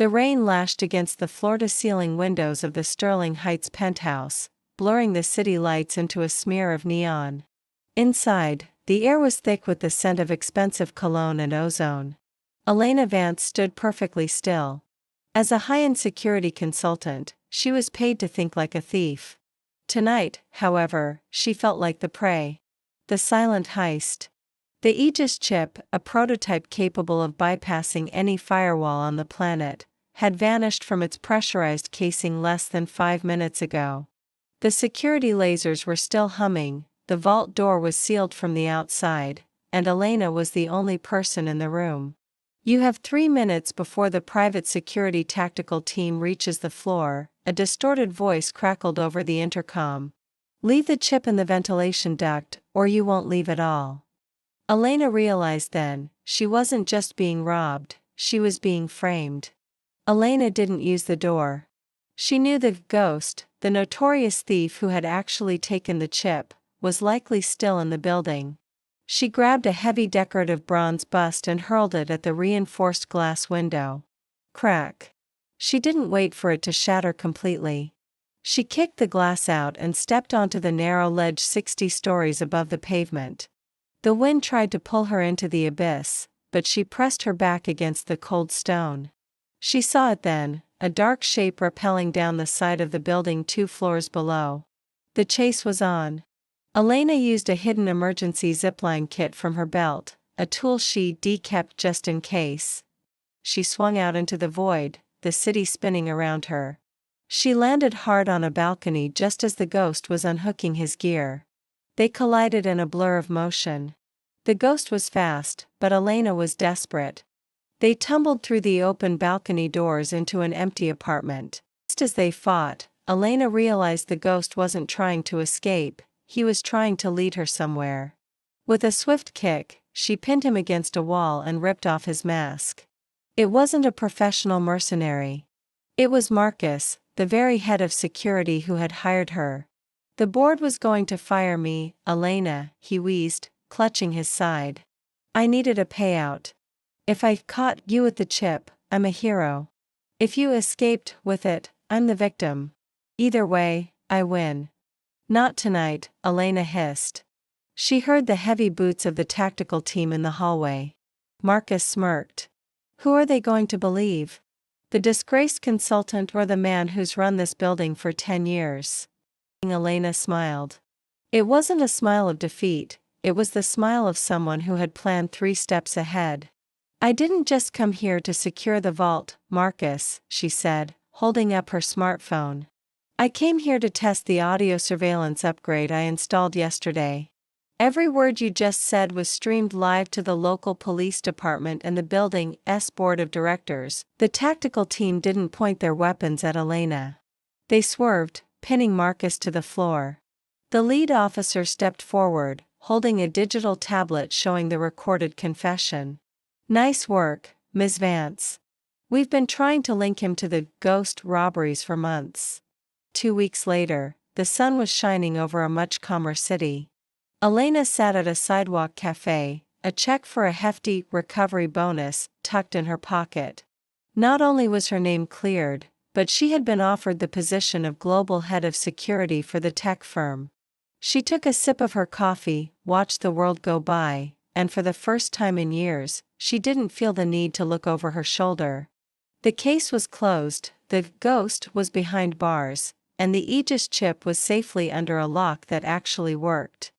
The rain lashed against the floor-to-ceiling windows of the Sterling Heights penthouse, blurring the city lights into a smear of neon. Inside, the air was thick with the scent of expensive cologne and ozone. Elena Vance stood perfectly still. As a high-end security consultant, she was paid to think like a thief. Tonight, however, she felt like the prey. The silent heist. The Aegis chip, a prototype capable of bypassing any firewall on the planet, had vanished from its pressurized casing less than 5 minutes ago. The security lasers were still humming, the vault door was sealed from the outside, and Elena was the only person in the room. "You have 3 minutes before the private security tactical team reaches the floor," a distorted voice crackled over the intercom. "Leave the chip in the ventilation duct, or you won't leave at all." Elena realized then, she wasn't just being robbed, she was being framed. Elena didn't use the door. She knew the ghost, the notorious thief who had actually taken the chip, was likely still in the building. She grabbed a heavy decorative bronze bust and hurled it at the reinforced glass window. Crack. She didn't wait for it to shatter completely. She kicked the glass out and stepped onto the narrow ledge 60 stories above the pavement. The wind tried to pull her into the abyss, but she pressed her back against the cold stone. She saw it then, a dark shape rappelling down the side of the building 2 floors below. The chase was on. Elena used a hidden emergency zipline kit from her belt, a tool she kept just in case. She swung out into the void, the city spinning around her. She landed hard on a balcony just as the ghost was unhooking his gear. They collided in a blur of motion. The ghost was fast, but Elena was desperate. They tumbled through the open balcony doors into an empty apartment. Just as they fought, Elena realized the ghost wasn't trying to escape, he was trying to lead her somewhere. With a swift kick, she pinned him against a wall and ripped off his mask. It wasn't a professional mercenary. It was Marcus, the very head of security who had hired her. "The board was going to fire me, Elena," he wheezed, clutching his side. "I needed a payout. If I caught you with the chip, I'm a hero. If you escaped with it, I'm the victim. Either way, I win." "Not tonight," Elena hissed. She heard the heavy boots of the tactical team in the hallway. Marcus smirked. "Who are they going to believe? The disgraced consultant or the man who's run this building for 10 years? Elena smiled. It wasn't a smile of defeat, it was the smile of someone who had planned 3 steps ahead. "I didn't just come here to secure the vault, Marcus," she said, holding up her smartphone. "I came here to test the audio surveillance upgrade I installed yesterday. Every word you just said was streamed live to the local police department and the building's board of directors." The tactical team didn't point their weapons at Elena. They swerved, pinning Marcus to the floor. The lead officer stepped forward, holding a digital tablet showing the recorded confession. "Nice work, Ms. Vance. We've been trying to link him to the ghost robberies for months." 2 weeks later, the sun was shining over a much calmer city. Elena sat at a sidewalk cafe, a check for a hefty recovery bonus tucked in her pocket. Not only was her name cleared, but she had been offered the position of global head of security for the tech firm. She took a sip of her coffee, watched the world go by, and for the first time in years, she didn't feel the need to look over her shoulder. The case was closed, the ghost was behind bars, and the Aegis chip was safely under a lock that actually worked.